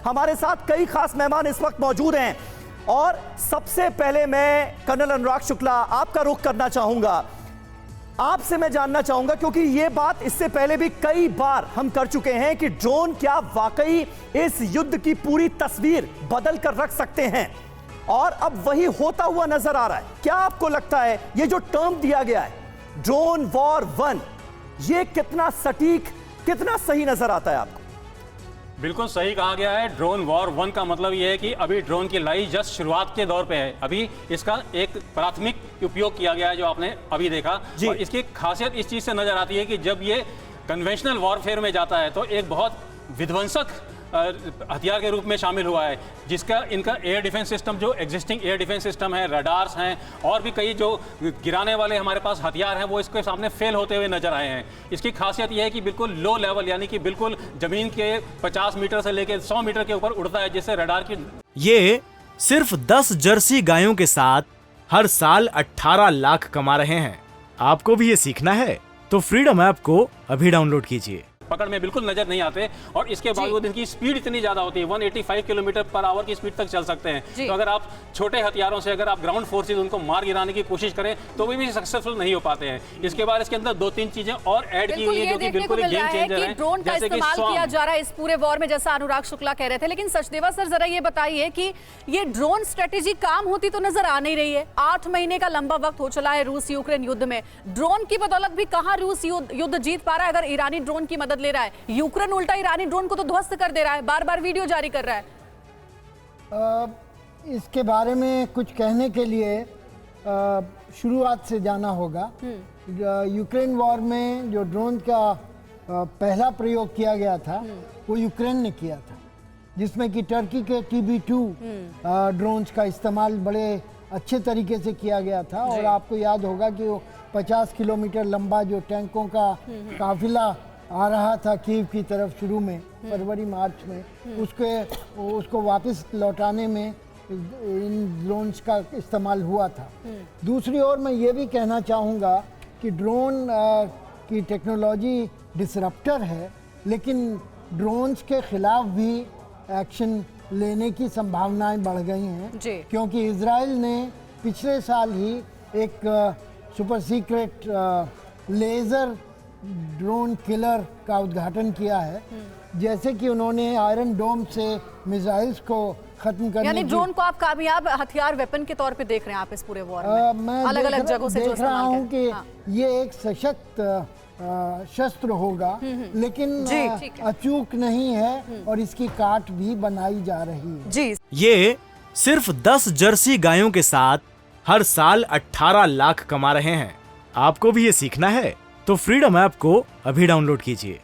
हमारे साथ कई खास मेहमान इस वक्त मौजूद हैं और सबसे पहले मैं कर्नल अनुराग शुक्ला आपका रुख करना चाहूंगा। आपसे मैं जानना चाहूंगा, क्योंकि यह बात इससे पहले भी कई बार हम कर चुके हैं कि ड्रोन क्या वाकई इस युद्ध की पूरी तस्वीर बदल कर रख सकते हैं, और अब वही होता हुआ नजर आ रहा है। क्या आपको लगता है ये जो टर्म दिया गया है ड्रोन वॉर 1, ये कितना सटीक, कितना सही नजर आता है आपको? बिल्कुल सही कहा गया है। ड्रोन वॉर 1 का मतलब यह है कि अभी ड्रोन की लड़ाई जस्ट शुरुआत के दौर पे है। अभी इसका एक प्राथमिक उपयोग किया गया है जो आपने अभी देखा, और इसकी खासियत इस चीज़ से नजर आती है कि जब ये कन्वेंशनल वॉरफेयर में जाता है तो एक बहुत विध्वंसक हथियार के रूप में शामिल हुआ है, जिसका इनका एयर डिफेंस सिस्टम, जो एग्जिस्टिंग एयर डिफेंस सिस्टम है, रडार्स हैं और भी कई जो गिराने वाले हमारे पास हथियार हैं, वो इसके सामने फेल होते हुए नजर आए हैं। इसकी खासियत यह है कि बिल्कुल लो लेवल, यानी कि बिल्कुल जमीन के 50 मीटर से लेकर 100 मीटर के ऊपर उड़ता है, जिससे रडार की। ये सिर्फ 10 जर्सी गायों के साथ हर साल 18 लाख कमा रहे हैं। आपको भी ये सीखना है तो फ्रीडम ऐप को अभी डाउनलोड कीजिए। पकड़ में बिल्कुल नजर नहीं आते, और इसके बावजूद इनकी स्पीड इतनी ज्यादा होती है, 185 किलोमीटर पर आवर की स्पीड तक चल सकते हैं। तो अगर आप छोटे हथियारों से अगर आप ग्राउंड फोर्सेस उनको मार गिराने की कोशिश करें तो भी सक्सेसफुल नहीं हो पाते हैं। इसके बाद इसके अंदर 2-3 चीजें और ऐड की हुई है जो कि बिल्कुल गेम चेंजर है। ड्रोन का इस्तेमाल किया जा रहा है इस पूरे वॉर में, जैसा अनुराग शुक्ला कह रहे थे। लेकिन सचदेवा सर, जरा ये बताइए कि ये ड्रोन स्ट्रेटेजी काम होती तो नजर आ नहीं रही है। 8 महीने का लंबा वक्त हो चला है रूस यूक्रेन युद्ध में। ड्रोन की बदौलत भी कहां रूस युद्ध जीत पा रहा है, अगर ईरानी ड्रोन की मदद ले रहा है। यूक्रेन उल्टा ईरानी ड्रोन को तो ध्वस्त कर दे रहा है, बार बार वीडियो जारी कर रहा है। इसके बारे में कुछ कहने के लिए शुरुआत से जाना होगा। यूक्रेन वॉर में जो ड्रोन का पहला प्रयोग किया गया था वो यूक्रेन ने किया था, जिसमें कि टर्की के TB2 ड्रोन्स का इस्तेमाल बड़े अच्छे तरीके से किया गया था। और आपको याद होगा कि वो 50 किलोमीटर लंबा जो टैंकों का काफिला आ रहा था कीव की तरफ शुरू में फरवरी मार्च में, उसको वापस लौटाने में इन ड्रोन्स का इस्तेमाल हुआ था। दूसरी ओर मैं ये भी कहना चाहूँगा कि ड्रोन की टेक्नोलॉजी डिसरप्टर है, लेकिन ड्रोन्स के खिलाफ भी एक्शन लेने की संभावनाएं बढ़ गई हैं, क्योंकि इजराइल ने पिछले साल ही एक super secret laser drone killer का उद्घाटन किया है। जैसे कि उन्होंने आयरन डोम से मिसाइल्स को खत्म करने, यानी ड्रोन को आप कामयाब हथियार, वेपन के तौर पे देख रहे हैं आप इस पूरे वॉर में? मैं अलग-अलग जगहों से देख रहा हूं कि ये एक सशक्त शस्त्र होगा, लेकिन अचूक नहीं है और इसकी काट भी बनाई जा रही है। ये सिर्फ 10 जर्सी गायों के साथ हर साल 18 लाख कमा रहे हैं। आपको भी ये सीखना है तो फ्रीडम ऐप को अभी डाउनलोड कीजिए।